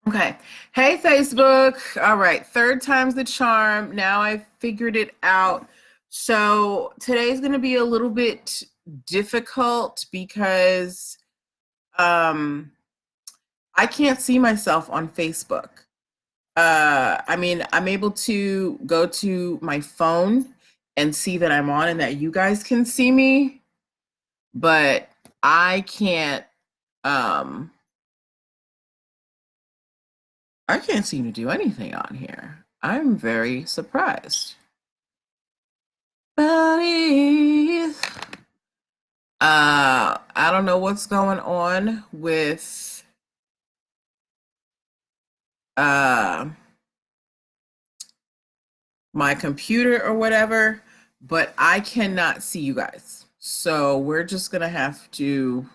Okay. Hey, Facebook. All right. Third time's the charm. Now I've figured it out. So today's going to be a little bit difficult because um, I can't see myself on Facebook. I mean, I'm able to go to my phone and see that I'm on and that you guys can see me, but I can't. Um, I can't seem to do anything on here. I'm very surprised. Buddies. I don't know what's going on with uh my computer or whatever, but I cannot see you guys. So we're just gonna have to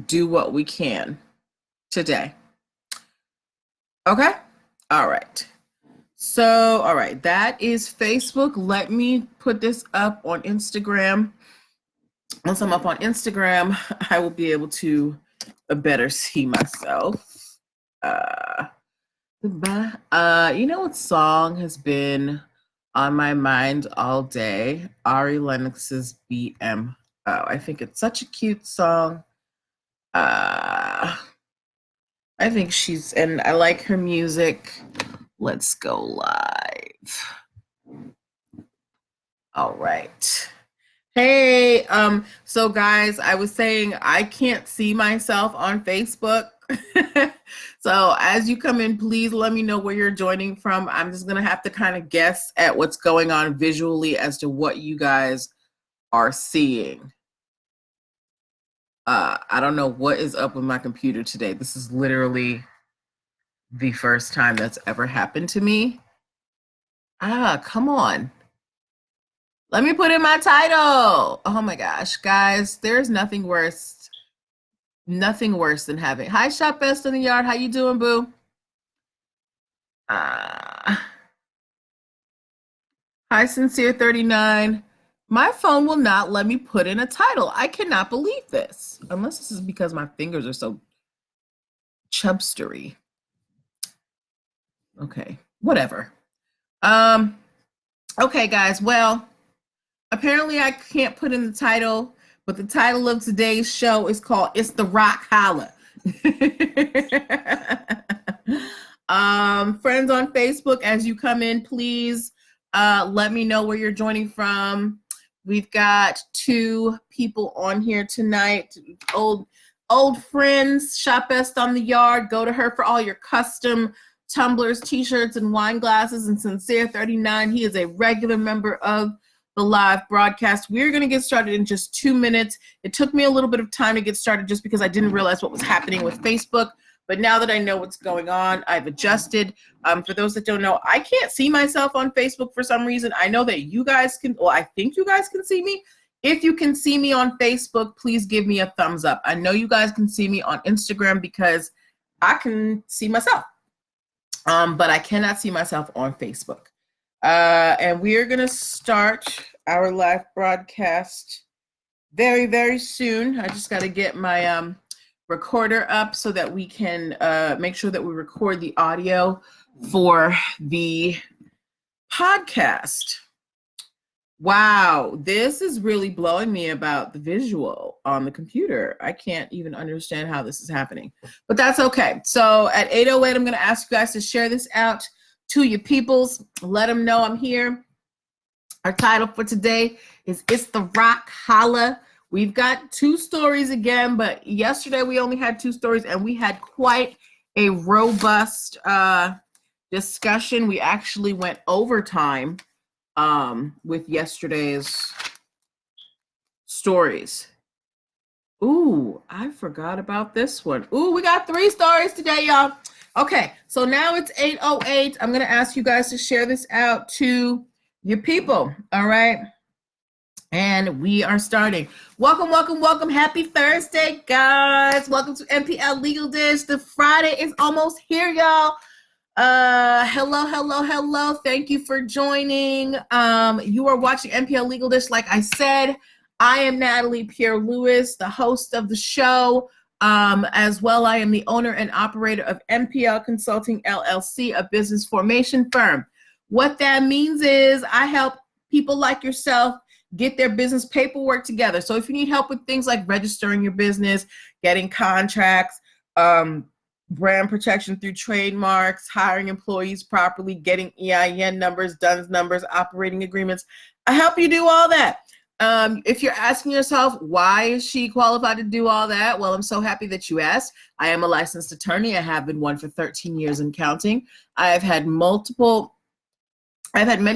do what we can today. Okay? All right. So, all right, that is Facebook. Let me put this up on Instagram. Once I'm up on Instagram, I will be able to better see myself. You know what song has been on my mind all day? Ari Lennox's BMO. I think it's such a cute song. I think and I like her music. Let's go live. All right. Hey, so guys, I was saying I can't see myself on Facebook. So as you come in, please let me know where you're joining from. I'm just gonna have to kind of guess at what's going on visually as to what you guys are seeing. I don't know what is up with my computer today. This is literally the first time that's ever happened to me. Come on. Let me put in my title. Oh my gosh, guys, there's nothing worse than having. Hi, Shop Best in the Yard. How you doing, boo? Hi, Sincere 39. My phone will not let me put in a title. I cannot believe this. Unless this is because my fingers are so chubstery. Okay, whatever. Okay, guys. Well, apparently I can't put in the title, but the title of today's show is called It's the Rock Holla. Friends on Facebook, as you come in, please let me know where you're joining from. We've got 2 people on here tonight, old friends. Shop Best on the Yard. Go to her for all your custom tumblers, t-shirts, and wine glasses. And Sincere 39, he is a regular member of the live broadcast. We're going to get started in just 2 minutes. It took me a little bit of time to get started just because I didn't realize what was happening with Facebook. But now that I know what's going on, I've adjusted. For those that don't know, I can't see myself on Facebook for some reason. I know that you guys can, well, I think you guys can see me. If you can see me on Facebook, please give me a thumbs up. I know you guys can see me on Instagram because I can see myself. But I cannot see myself on Facebook. And we are going to start our live broadcast very, very soon. I just got to get my recorder up so that we can make sure that we record the audio for the podcast. Wow, this is really blowing me about the visual on the computer. I can't even understand how this is happening, but that's okay. So at 8:08, I'm going to ask you guys to share this out to your peoples. Let them know I'm here. Our title for today is It's the Rock Holla. We've got 2 stories again, but yesterday we only had 2 stories and we had quite a robust discussion. We actually went overtime with yesterday's stories. Ooh, I forgot about this one. Ooh, we got 3 stories today, y'all. Okay, so now it's 8:08. I'm going to ask you guys to share this out to your people, all right? And we are starting. Welcome, welcome, welcome. Happy Thursday, guys. Welcome to NPL Legal Dish. The Friday is almost here, y'all. Hello, hello, hello. Thank you for joining. You are watching NPL Legal Dish. Like I said, I am Natalie Pierre-Louis, the host of the show. As well, I am the owner and operator of NPL Consulting LLC, a business formation firm. What that means is I help people like yourself get their business paperwork together. So if you need help with things like registering your business, getting contracts, brand protection through trademarks, hiring employees properly, getting EIN numbers, DUNS numbers, operating agreements, I help you do all that. If you're asking yourself, why is she qualified to do all that? Well, I'm so happy that you asked. I am a licensed attorney. I have been one for 13 years and counting. I've had many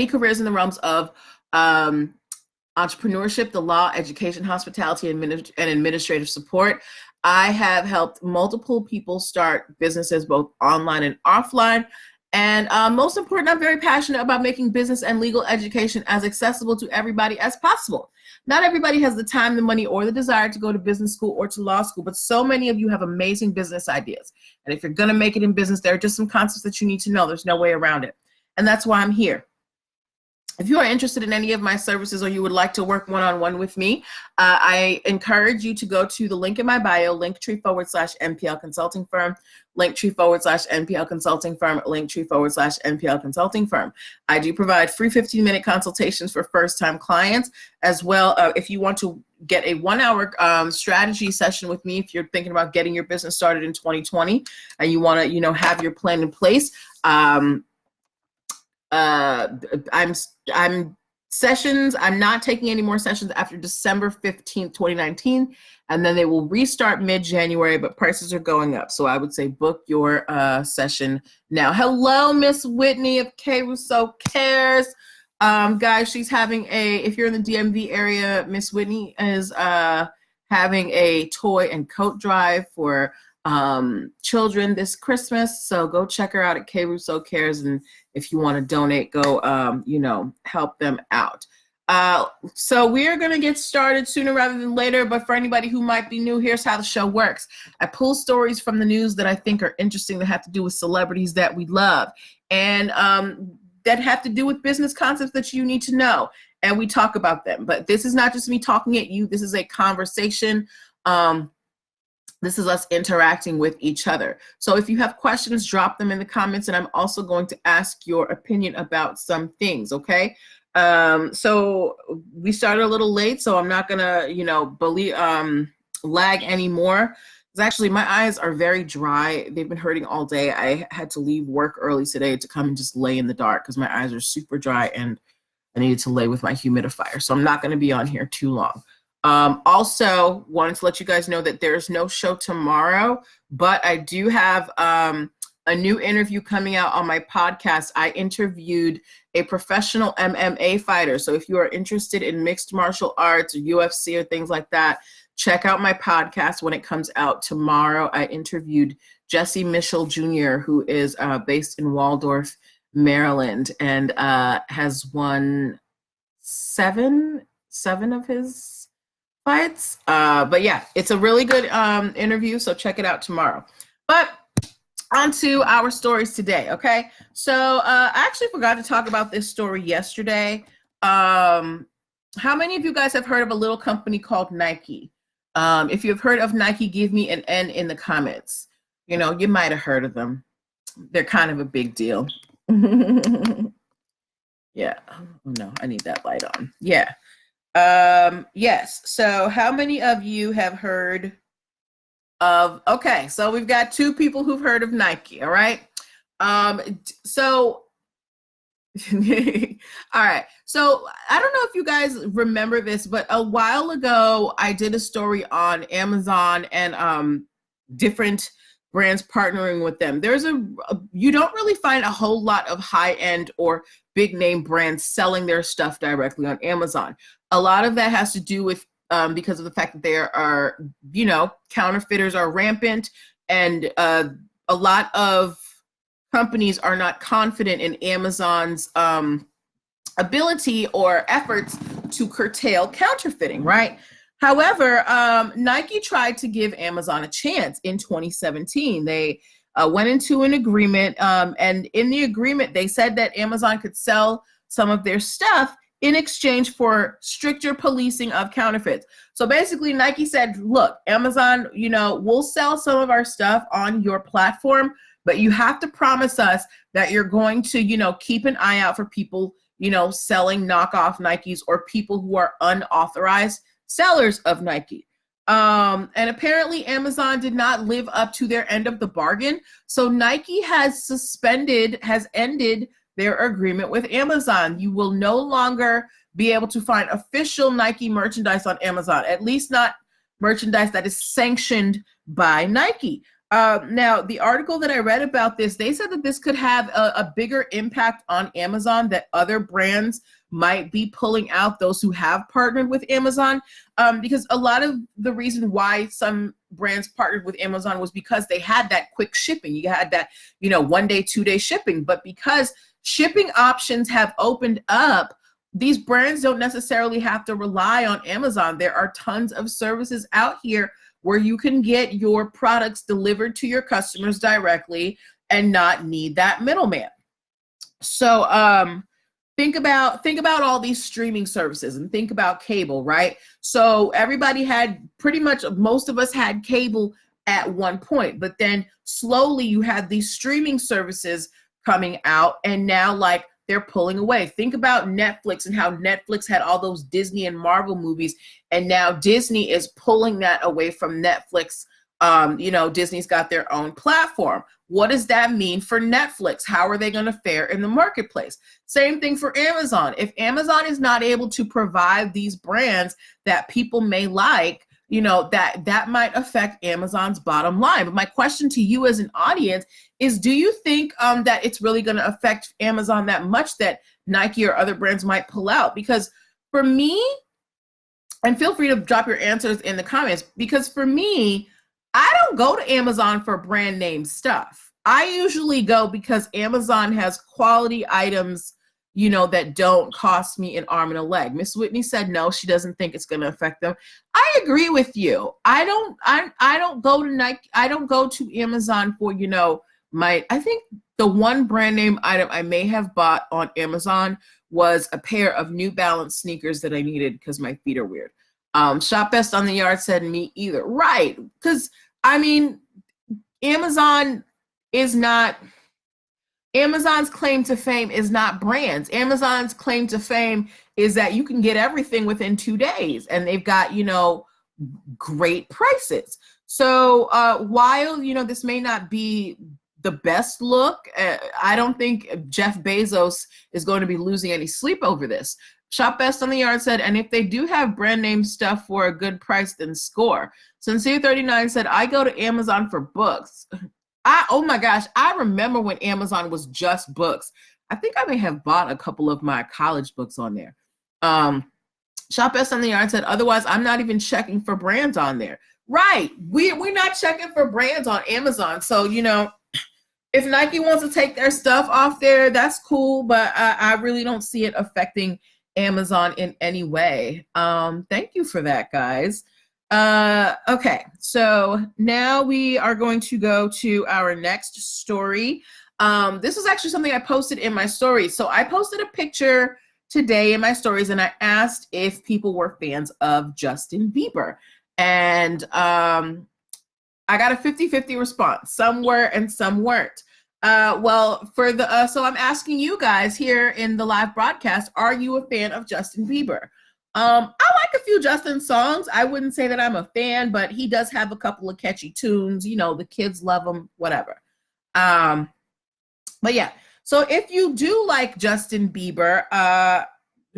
careers in the realms of entrepreneurship, the law, education, hospitality, and administrative support. I have helped multiple people start businesses both online and offline. And most important, I'm very passionate about making business and legal education as accessible to everybody as possible. Not everybody has the time, the money, or the desire to go to business school or to law school, but so many of you have amazing business ideas. And if you're going to make it in business, there are just some concepts that you need to know. There's no way around it. And that's why I'm here. If you are interested in any of my services or you would like to work one-on-one with me, I encourage you to go to the link in my bio, linktr.ee/NPL Consulting Firm, linktr.ee/NPL Consulting Firm, linktr.ee/NPL Consulting Firm. I do provide free 15-minute consultations for first-time clients, as well. If you want to get a 1-hour strategy session with me, if you're thinking about getting your business started in 2020 and you want to, have your plan in place. I'm not taking any more sessions after December 15th, 2019, and then they will restart mid-January, but prices are going up. So I would say book your session now. Hello, Miss Whitney of K. Rousseau Cares. Guys, she's having if you're in the DMV area, Miss Whitney is having a toy and coat drive for children this Christmas. So go check her out at K. Rousseau Cares, and if you want to donate, go help them out. So we are going to get started sooner rather than later, but for anybody who might be new, here's how the show works. I pull stories from the news that I think are interesting that have to do with celebrities that we love, and that have to do with business concepts that you need to know, and we talk about them. But this is not just me talking at you. This is a conversation. This is us interacting with each other. So if you have questions, drop them in the comments, and I'm also going to ask your opinion about some things, okay? So we started a little late, so I'm not gonna, lag anymore. Because actually my eyes are very dry. They've been hurting all day. I had to leave work early today to come and just lay in the dark because my eyes are super dry and I needed to lay with my humidifier. So I'm not gonna be on here too long. Also wanted to let you guys know that there's no show tomorrow, but I do have a new interview coming out on my podcast. I interviewed a professional MMA fighter. So if you are interested in mixed martial arts or UFC or things like that, check out my podcast when it comes out tomorrow. I interviewed Jesse Mitchell Jr., who is based in Waldorf, Maryland, and has won seven of his fights. But yeah, it's a really good interview, so check it out tomorrow. But on to our stories today, okay? So I actually forgot to talk about this story yesterday. How many of you guys have heard of a little company called Nike? If you've heard of Nike, give me an N in the comments. You might have heard of them. They're kind of a big deal. Yeah. Oh no, I need that light on. Yeah. Yes. So how many of you have heard of, okay, so we've got 2 people who've heard of Nike. All right. So, all right. So I don't know if you guys remember this, but a while ago, I did a story on Amazon and, different brands partnering with them. You don't really find a whole lot of high-end or big name brands selling their stuff directly on Amazon. A lot of that has to do with because of the fact that there are, counterfeiters are rampant, and a lot of companies are not confident in Amazon's ability or efforts to curtail counterfeiting, right? However, Nike tried to give Amazon a chance in 2017. They went into an agreement, and in the agreement, they said that Amazon could sell some of their stuff in exchange for stricter policing of counterfeits. So basically Nike said, look, Amazon, you know, we'll sell some of our stuff on your platform, but you have to promise us that you're going to, you know, keep an eye out for people, you know, selling knockoff Nikes or people who are unauthorized sellers of Nike. And apparently Amazon did not live up to their end of the bargain. So Nike has ended their agreement with Amazon. You will no longer be able to find official Nike merchandise on Amazon, at least not merchandise that is sanctioned by Nike. Now, the article that I read about this, they said that this could have a bigger impact on Amazon, that other brands might be pulling out, those who have partnered with Amazon, because a lot of the reason why some brands partnered with Amazon was because they had that quick shipping. You had that, you know, 1 day, 2 day shipping, but because shipping options have opened up, these brands don't necessarily have to rely on Amazon. There are tons of services out here where you can get your products delivered to your customers directly and not need that middleman. So think about all these streaming services and think about cable, right? So everybody had, pretty much most of us had cable at one point, but then slowly you had these streaming services coming out, and now like they're pulling away. Think about Netflix and how Netflix had all those Disney and Marvel movies, and now Disney is pulling that away from Netflix. You know, Disney's got their own platform. What does that mean for Netflix? How are they going to fare in the marketplace? Same thing for Amazon. If Amazon is not able to provide these brands that people may like, you know, that might affect Amazon's bottom line. But my question to you as an audience is, do you think that it's really going to affect Amazon that much that Nike or other brands might pull out? Because for me, and feel free to drop your answers in the comments, because for me, I don't go to Amazon for brand name stuff. I usually go because Amazon has quality items, you know, that don't cost me an arm and a leg. Miss Whitney said no, she doesn't think it's going to affect them. I agree with you. I don't go to Nike. I don't go to Amazon for, you know, I think the one brand name item I may have bought on Amazon was a pair of New Balance sneakers that I needed because my feet are weird. Shop Best on the Yard said me either. Right. Because, I mean, Amazon's claim to fame is not brands. Amazon's claim to fame is that you can get everything within 2 days, and they've got, you know, great prices. So while, you know, this may not be the best look, I don't think Jeff Bezos is going to be losing any sleep over this. Shop Best on the Yard said, and if they do have brand name stuff for a good price, then score. Sincere39 said, I go to Amazon for books. Oh my gosh, I remember when Amazon was just books. I think I may have bought a couple of my college books on there. Shop Best on the Yard said, otherwise I'm not even checking for brands on there. Right, we're not checking for brands on Amazon. So, you know, if Nike wants to take their stuff off there, that's cool, but I really don't see it affecting Amazon in any way. Thank you for that, guys. Okay, so now we are going to go to our next story. This was actually something I posted in my stories. So I posted a picture today in my stories, and I asked if people were fans of Justin Bieber. And I got a 50-50 response. Some were and some weren't. Well, for the so I'm asking you guys here in the live broadcast, are you a fan of Justin Bieber? I like a few Justin songs. I wouldn't say that I'm a fan, but he does have a couple of catchy tunes. You know, the kids love him, whatever. But yeah, so if you do like Justin Bieber,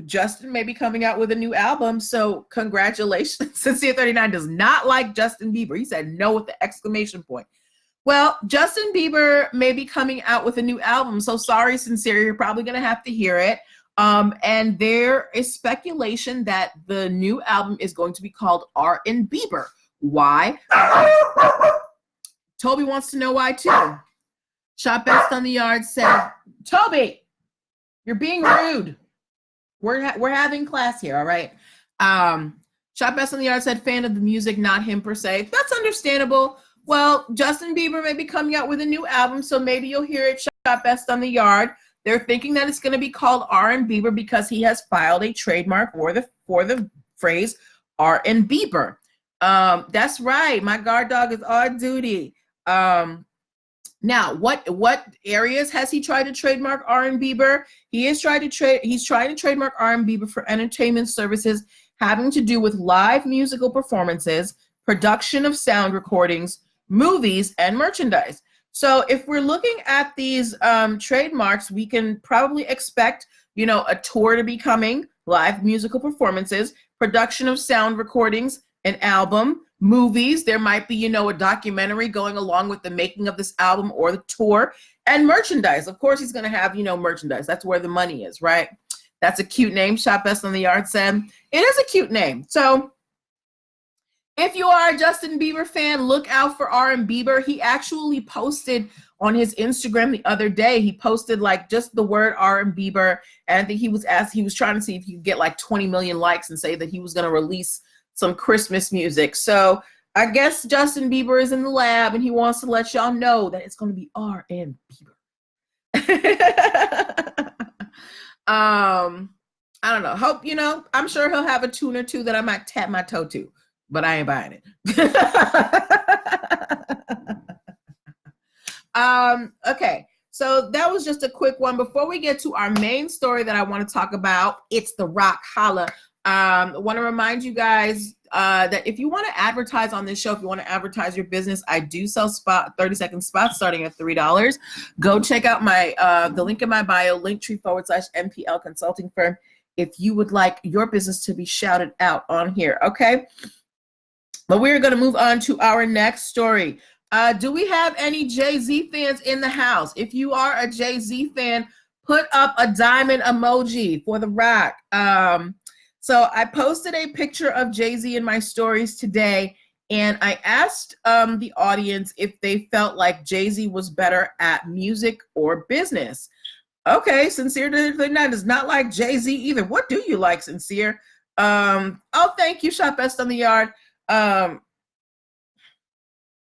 Justin may be coming out with a new album, so congratulations. Sincere39 does not like Justin Bieber. He said no with the exclamation point. Well, Justin Bieber may be coming out with a new album, so sorry, Sincere, you're probably going to have to hear it. And there is speculation that the new album is going to be called R&bieber. Why? Toby wants to know why too. Shop Best on the Yard said, Toby, you're being rude. We're having class here, all right? Shop Best on the Yard said, fan of the music, not him per se. That's understandable. Well, Justin Bieber may be coming out with a new album, so maybe you'll hear it. Shop Best on the Yard. They're thinking that it's going to be called R&bieber because he has filed a trademark for the phrase R&bieber. That's right. My guard dog is on duty. Now, what areas has he tried to trademark R&bieber? He's trying to trademark R&bieber for entertainment services having to do with live musical performances, production of sound recordings, movies, and merchandise. So if we're looking at these trademarks, we can probably expect, a tour to be coming, live musical performances, production of sound recordings, an album, movies. There might be, a documentary going along with the making of this album or the tour, and merchandise. Of course, he's going to have, merchandise. That's where the money is, right? That's a cute name. Shop Best on the Yard said. It is a cute name. So if you are a Justin Bieber fan, look out for R&bieber. He actually posted on his Instagram the other day. He posted like just the word R&bieber, and I think he was trying to see if he could get like 20 million likes and say that he was going to release some Christmas music. So I guess Justin Bieber is in the lab and he wants to let y'all know that it's going to be R&bieber. I don't know. Hope, I'm sure he'll have a tune or two that I might tap my toe to, but I ain't buying it. Okay, so that was just a quick one. Before we get to our main story that I want to talk about, it's the Rock Holla. I want to remind you guys that if you want to advertise on this show, if you want to advertise your business, I do sell 30-second spots starting at $3. Go check out my the link in my bio, linktr.ee/nplconsultingfirm, if you would like your business to be shouted out on here. Okay, but we're going to move on to our next story. Do we have any Jay-Z fans in the house? If you are a Jay-Z fan, put up a diamond emoji for The Rock. So I posted a picture of Jay-Z in my stories today, and I asked the audience if they felt like Jay-Z was better at music or business. Okay, Sincere does not like Jay-Z either. What do you like, Sincere? Oh, thank you, Shop Best on the Yard.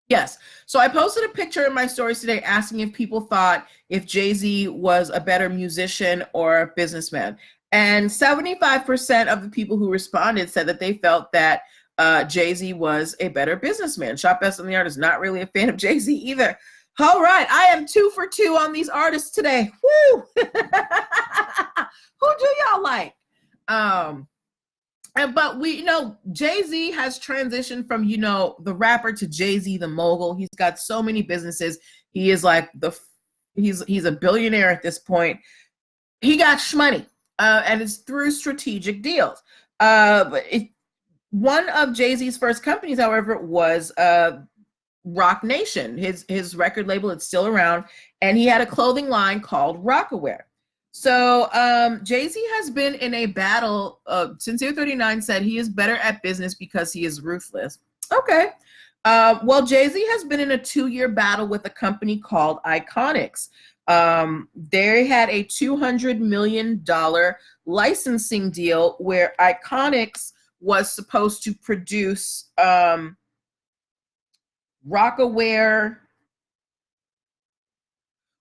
Yes, so I posted a picture in my stories today asking if people thought if Jay-Z was a better musician or a businessman. And 75% of the people who responded said that they felt that Jay-Z was a better businessman. Shop Best on the Yard is not really a fan of Jay-Z either. All right, I am 2 for 2 on these artists today. Woo! Who do y'all like? But Jay-Z has transitioned from, the rapper to Jay-Z, the mogul. He's got so many businesses. He is like he's a billionaire at this point. He got shmoney. And it's through strategic deals. One of Jay-Z's first companies, however, was Roc Nation. His record label, it's still around, and he had a clothing line called Rocawear. So Jay-Z has been in a battle. Sincere 39 said he is better at business because he is ruthless. Okay. Well, Jay-Z has been in a 2-year battle with a company called Iconics. They had a $200 million licensing deal where Iconics was supposed to produce Rocawear,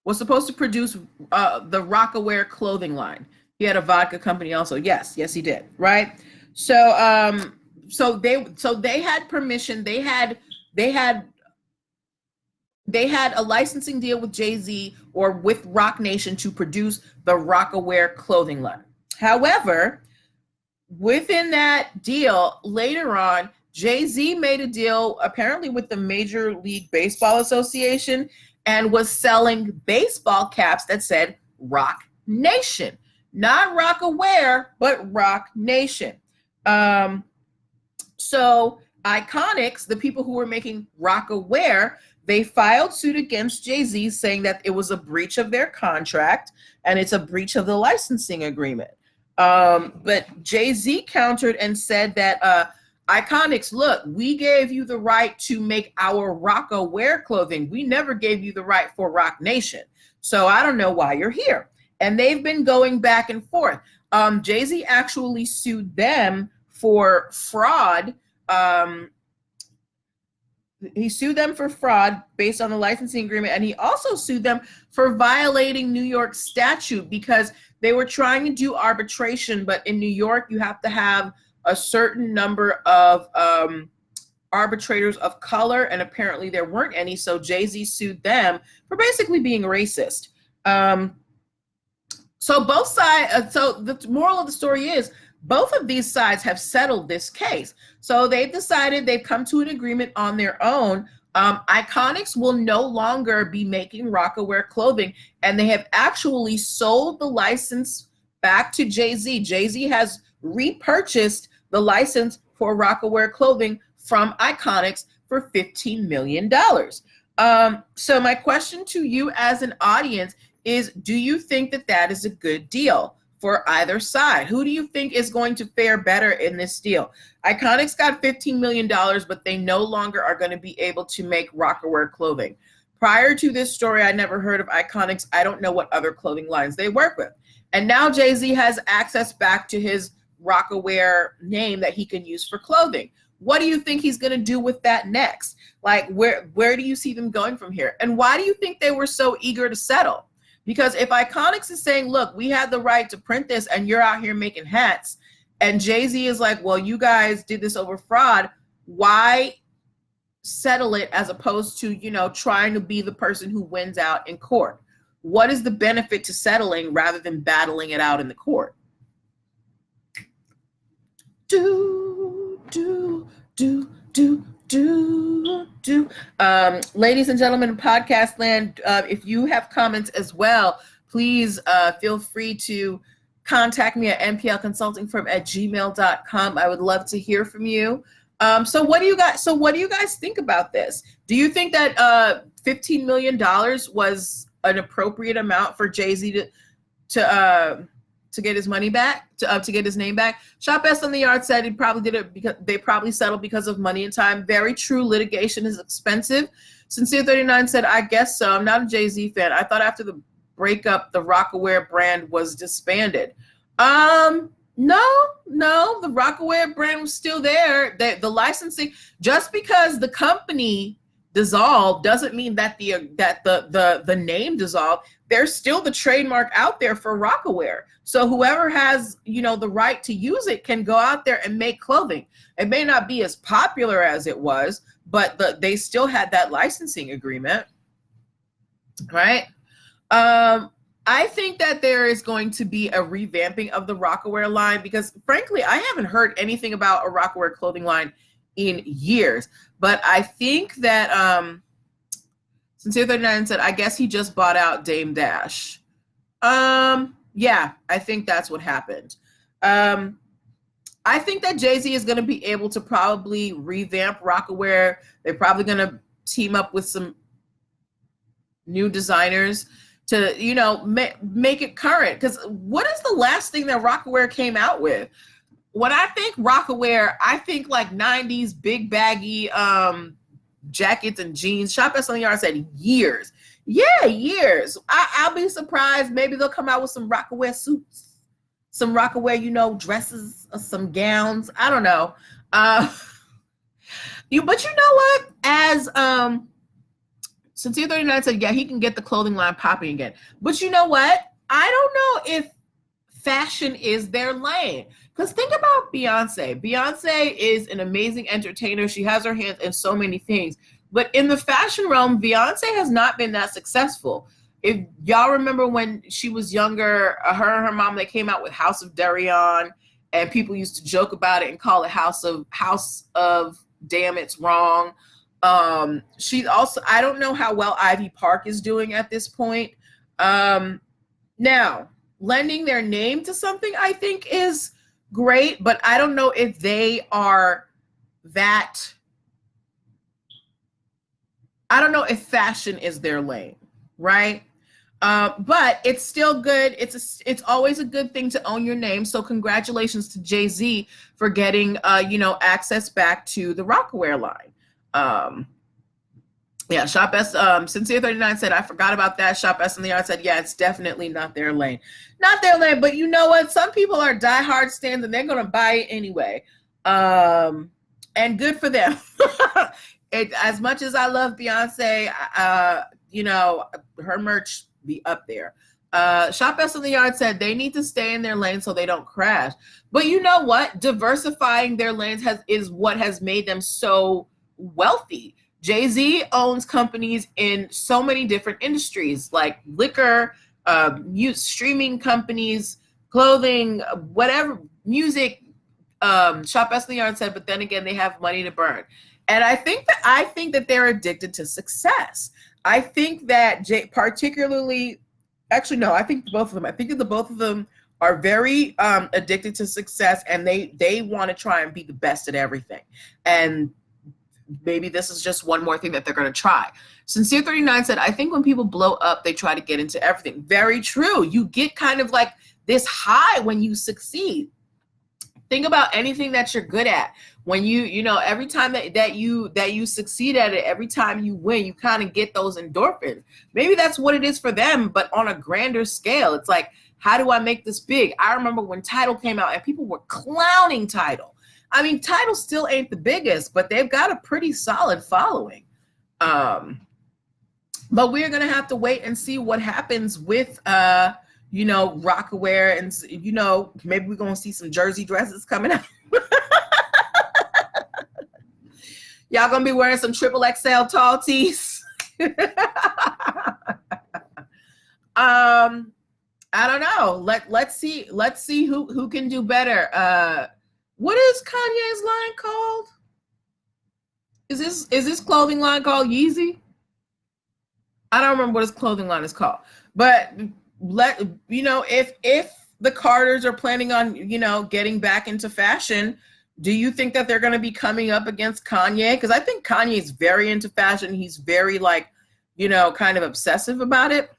the Rocawear clothing line. He had a vodka company also. Yes, he did. Right. So they had permission. They had a licensing deal with Jay-Z or with Roc Nation to produce the Rocawear clothing line. However, within that deal, later on, Jay-Z made a deal apparently with the Major League Baseball Association and was selling baseball caps that said Roc Nation. Not Rocawear, but Roc Nation. So Iconics, the people who were making Rocawear, they filed suit against Jay-Z saying that it was a breach of their contract and it's a breach of the licensing agreement. But Jay-Z countered and said that Iconics, look, we gave you the right to make our Rocawear clothing. We never gave you the right for Roc Nation. So I don't know why you're here. And they've been going back and forth. Jay-Z actually sued them for fraud. he sued them for fraud based on the licensing agreement, and he also sued them for violating New York statute because they were trying to do arbitration, but in New York you have to have a certain number of arbitrators of color, and apparently there weren't any, so Jay-Z sued them for basically being racist. So both sides, so the moral of the story is both of these sides have settled this case. So they've decided, they've come to an agreement on their own. Iconics will no longer be making Rocawear clothing, and they have actually sold the license back to Jay-Z. Jay-Z has repurchased the license for Rocawear clothing from Iconics for $15 million. So my question to you as an audience is, do you think that that is a good deal for either side? Who do you think is going to fare better in this deal? Iconics got $15 million, but they no longer are going to be able to make Rocawear clothing. Prior to this story, I never heard of Iconics. I don't know what other clothing lines they work with. And now Jay-Z has access back to his Rocawear name that he can use for clothing. What do you think he's going to do with that next? Like, where do you see them going from here? And why do you think they were so eager to settle? Because if Iconics is saying, look, we had the right to print this and you're out here making hats, and Jay-Z is like, well, you guys did this over fraud, why settle it as opposed to, you know, trying to be the person who wins out in court? What is the benefit to settling rather than battling it out in the court? Ladies and gentlemen in podcast land, if you have comments as well, please feel free to contact me at nplconsultingfirm@gmail.com. I would love to hear from you. So what do you guys think about this? Do you think that $15 million was an appropriate amount for Jay-Z to get his money back, to get his name back? Shop S on the Yard said he probably did it because they probably settled because of money and time. Very true. Litigation is expensive. Sincere 39 said, I guess so. I'm not a Jay-Z fan. I thought after the breakup, the Rocawear brand was disbanded. No, the Rocawear brand was still there. The licensing, just because the company dissolved doesn't mean that the name dissolved. There's still the trademark out there for Rocawear. So whoever has, you know, the right to use it can go out there and make clothing. It may not be as popular as it was, but they still had that licensing agreement, right? I think that there is going to be a revamping of the Rocawear line because, frankly, I haven't heard anything about a Rocawear clothing line in years. But I think that Sincere 39 said, I guess he just bought out Dame Dash. Yeah, I think that's what happened. I think that Jay-Z is going to be able to probably revamp Rocawear. They're probably going to team up with some new designers to, you know, make it current. Because what is the last thing that Rocawear came out with? When I think Rocawear, I think like 90s big baggy jackets and jeans. Shop S on the Yard said years. Yeah, years. I'll be surprised. Maybe they'll come out with some Rocawear suits, some Rocawear, you know, dresses, some gowns. I don't know. But you know what? As Sincere 39 said, yeah, he can get the clothing line popping again. But you know what? I don't know if fashion is their lane. Because think about Beyonce. Beyonce is an amazing entertainer. She has her hands in so many things. But in the fashion realm, Beyonce has not been that successful. If y'all remember when she was younger, her and her mom, they came out with House of Darion, and people used to joke about it and call it House of Damn It's Wrong. She also, I don't know how well Ivy Park is doing at this point. Now, lending their name to something I think is great, but I don't know if they are that. I don't know if fashion is their lane, right? But it's still good. It's always a good thing to own your name. So congratulations to Jay-Z for getting you know, access back to the Rocawear line. Yeah, Shop S, Sincere 39 said, I forgot about that. Shop S in the Yard said, yeah, it's definitely not their lane. Not their lane, but you know what? Some people are diehard stands and they're going to buy it anyway. And good for them. as much as I love Beyonce, you know, her merch be up there. Shop Best in the Yard said they need to stay in their lane so they don't crash. But you know what? Diversifying their lanes is what has made them so wealthy. Jay-Z owns companies in so many different industries, like liquor, streaming companies, clothing, whatever, music. Shop Best in the Yard said, but then again, they have money to burn. And I think that they're addicted to success. I think that particularly, actually, no, I think both of them. I think that the both of them are very addicted to success, and they want to try and be the best at everything. And maybe this is just one more thing that they're going to try. Sincere 39 said, I think when people blow up, they try to get into everything. Very true. You get kind of like this high when you succeed. Think about anything that you're good at. When you know, every time that you succeed at it, every time you win, you kind of get those endorphins. Maybe that's what it is for them, but on a grander scale. It's like, how do I make this big? I remember when Tidal came out and people were clowning Tidal. I mean, Tidal still ain't the biggest, but they've got a pretty solid following. But we're gonna have to wait and see what happens with you know, Rockaware, and you know, maybe we're gonna see some jersey dresses coming out. Y'all gonna be wearing some triple XL tall tees. I don't know. Let's see who can do better. What is Kanye's line called? Is this clothing line called Yeezy? I don't remember what his clothing line is called. But you know, if the Carters are planning on, you know, getting back into fashion, do you think that they're going to be coming up against Kanye? Because I think Kanye's very into fashion. He's very, like, you know, kind of obsessive about it.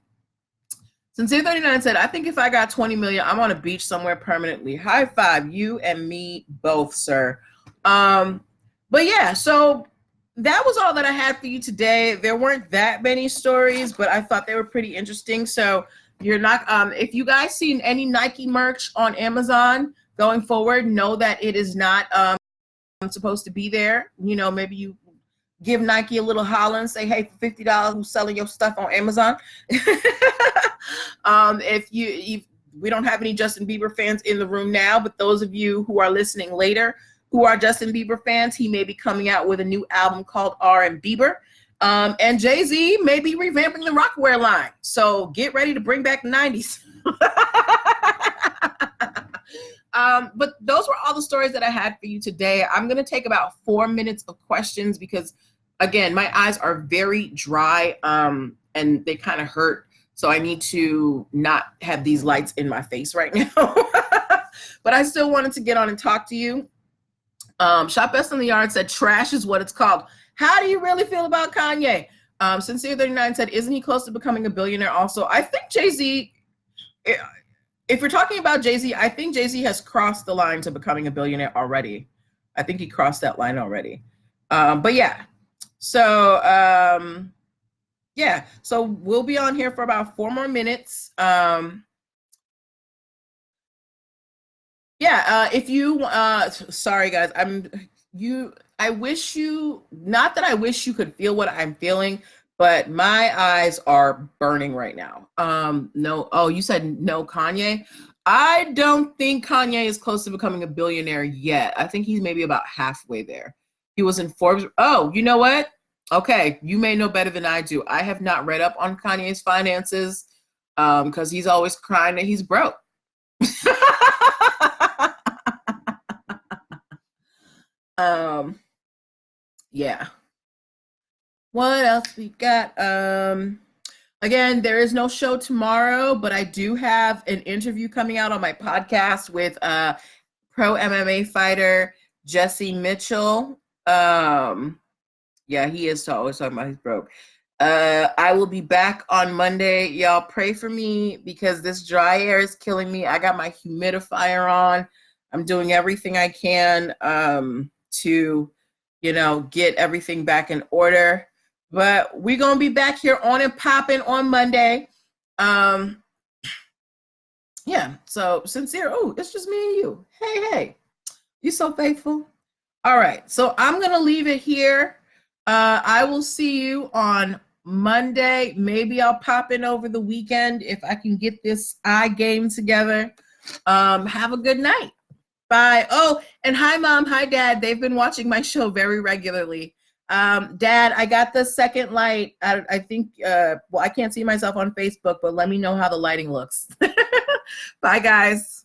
Sincere 39 said, I think if I got 20 million, I'm on a beach somewhere permanently. High five, you and me both, sir. But yeah, so that was all that I had for you today. There weren't that many stories, but I thought they were pretty interesting. So you're not, if you guys seen any Nike merch on Amazon going forward, know that it is not supposed to be there. You know, maybe you give Nike a little holler and say, hey, for $50, who's selling your stuff on Amazon? If we don't have any Justin Bieber fans in the room now, but those of you who are listening later who are Justin Bieber fans, he may be coming out with a new album called R&bieber. And Jay-Z may be revamping the Rockaware line. So get ready to bring back the 90s. But those were all the stories that I had for you today. I'm going to take about 4 minutes of questions because, again, my eyes are very dry and they kind of hurt. So I need to not have these lights in my face right now. But I still wanted to get on and talk to you. Shop Best in the Yard said, trash is what it's called. How do you really feel about Kanye? Sincere 39 said, isn't he close to becoming a billionaire also? I think Jay-Z, if you're talking about Jay-Z, I think Jay-Z has crossed the line to becoming a billionaire already. I think he crossed that line already. But yeah, so yeah, so we'll be on here for about 4 more minutes. Yeah, if you, sorry guys, I wish you, not that I wish you could feel what I'm feeling, but my eyes are burning right now. No, oh, you said no Kanye? I don't think Kanye is close to becoming a billionaire yet. I think he's maybe about halfway there. He was in Forbes. Oh, you know what? Okay, you may know better than I do. I have not read up on Kanye's finances because he's always crying that he's broke. Yeah. What else we got? Again, there is no show tomorrow, but I do have an interview coming out on my podcast with pro MMA fighter Jesse Mitchell. Yeah, he is always talking about he's broke. I will be back on Monday. Y'all pray for me because this dry air is killing me. I got my humidifier on. I'm doing everything I can to, you know, get everything back in order. But we're going to be back here on and popping on Monday. Yeah, so Sincere. Oh, it's just me and you. Hey, you so faithful. All right, so I'm going to leave it here. I will see you on Monday. Maybe I'll pop in over the weekend if I can get this eye game together. Have a good night. Bye. Oh, and hi, Mom. Hi, Dad. They've been watching my show very regularly. Dad, I got the second light. I think, well, I can't see myself on Facebook, but let me know how the lighting looks. Bye, guys.